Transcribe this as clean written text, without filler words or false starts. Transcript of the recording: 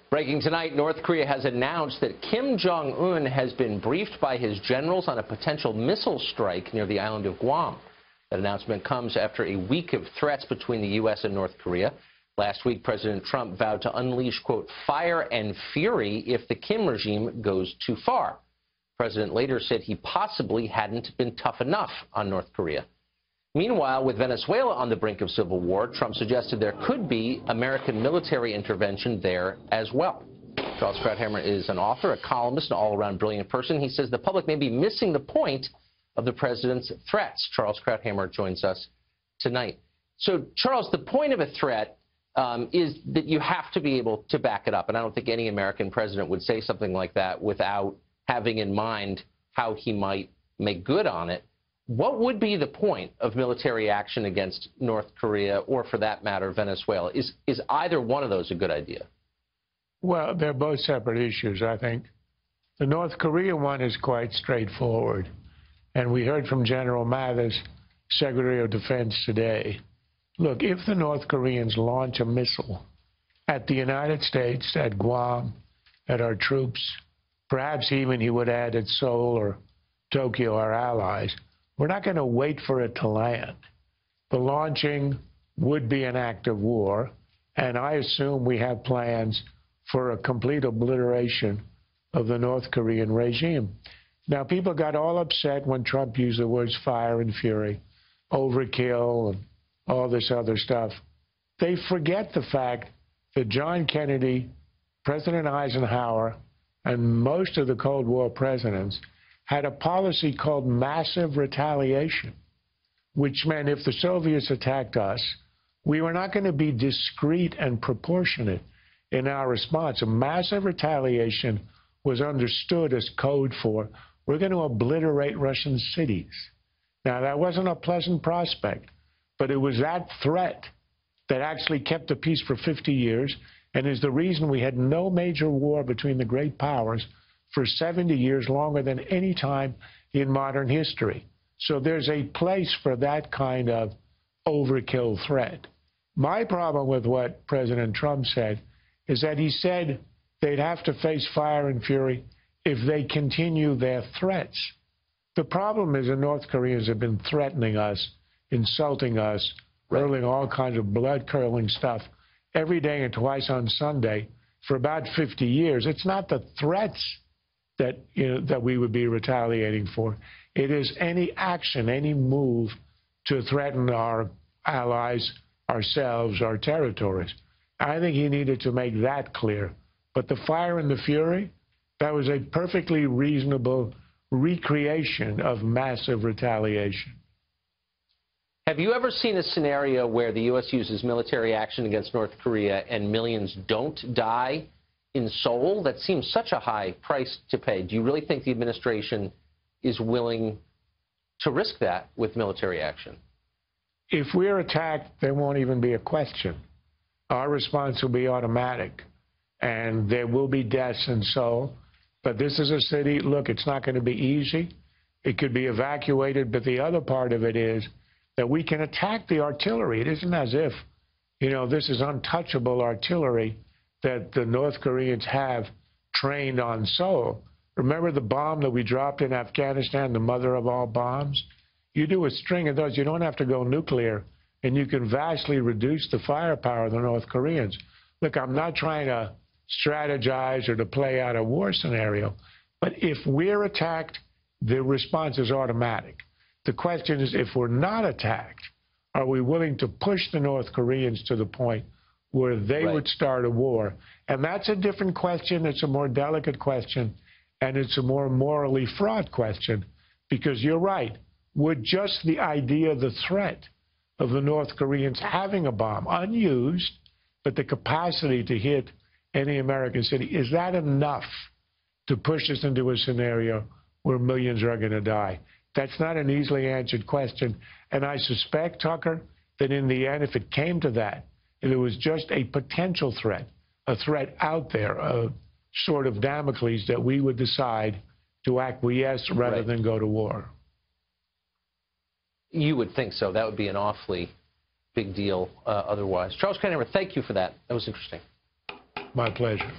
Breaking tonight, North Korea has announced that Kim Jong-un has been briefed by his generals on a potential missile strike near the island of Guam. That announcement comes after a week of threats between the U.S. and North Korea. Last week, President Trump vowed to unleash, quote, fire and fury if the Kim regime goes too far. The president later said he possibly hadn't been tough enough on North Korea. Meanwhile, with Venezuela on the brink of civil war, Trump suggested there could be American military intervention there as well. Charles Krauthammer is an author, a columnist, an all-around brilliant person. He says the public may be missing the point of the president's threats. Charles Krauthammer joins us tonight. So, Charles, the point of a threat is that you have to be able to back it up. And I don't think any American president would say something like that without having in mind how he might make good on it. What would be the point of military action against North Korea, or for that matter, Venezuela? Is either one of those a good idea? Well, they're both separate issues, I think. The North Korea one is quite straightforward. And we heard from General Mattis, Secretary of Defense, today. Look, if the North Koreans launch a missile at the United States, at Guam, at our troops, perhaps even he would add at Seoul or Tokyo, our allies, we're not going to wait for it to land. The launching would be an act of war, and I assume we have plans for a complete obliteration of the North Korean regime. Now, people got all upset when Trump used the words fire and fury, overkill, and all this other stuff. They forget the fact that John Kennedy, President Eisenhower, and most of the Cold War presidents had a policy called massive retaliation, which meant if the Soviets attacked us, we were not going to be discreet and proportionate in our response. A massive retaliation was understood as code for, we're going to obliterate Russian cities. Now, that wasn't a pleasant prospect, but it was that threat that actually kept the peace for 50 years and is the reason we had no major war between the great powers for 70 years, longer than any time in modern history. So there's a place for that kind of overkill threat. My problem with what President Trump said is that he said they'd have to face fire and fury if they continue their threats. The problem is the North Koreans have been threatening us, insulting us, hurling all kinds of blood-curdling stuff every day and twice on Sunday for about 50 years. It's not the threats that, that we would be retaliating for. It is any action, any move to threaten our allies, ourselves, our territories. I think he needed to make that clear. But the fire and the fury, that was a perfectly reasonable recreation of massive retaliation. Have you ever seen a scenario where the U.S. uses military action against North Korea and millions don't die in Seoul? That seems such a high price to pay. Do you really think the administration is willing to risk that with military action? If we're attacked, there won't even be a question. Our response will be automatic, and there will be deaths in Seoul. But this is a city, look, it's not going to be easy. It could be evacuated, but the other part of it is that we can attack the artillery. It isn't as if, this is untouchable artillery that the North Koreans have trained on Seoul. Remember the bomb that we dropped in Afghanistan, the mother of all bombs? You do a string of those, you don't have to go nuclear, and you can vastly reduce the firepower of the North Koreans. Look, I'm not trying to strategize or to play out a war scenario, but if we're attacked, the response is automatic. The question is, if we're not attacked, are we willing to push the North Koreans to the point where they would start a war? And that's a different question. It's a more delicate question, and it's a more morally fraught question, because you're right. Would just the idea, the threat of the North Koreans having a bomb, unused, but the capacity to hit any American city, is that enough to push us into a scenario where millions are going to die? That's not an easily answered question. And I suspect, Tucker, that in the end, if it came to that, if it was just a potential threat, a threat out there, a sort of Damocles, that we would decide to acquiesce rather than go to war. You would think so. That would be an awfully big deal otherwise. Charles Krauthammer, thank you for that. That was interesting. My pleasure.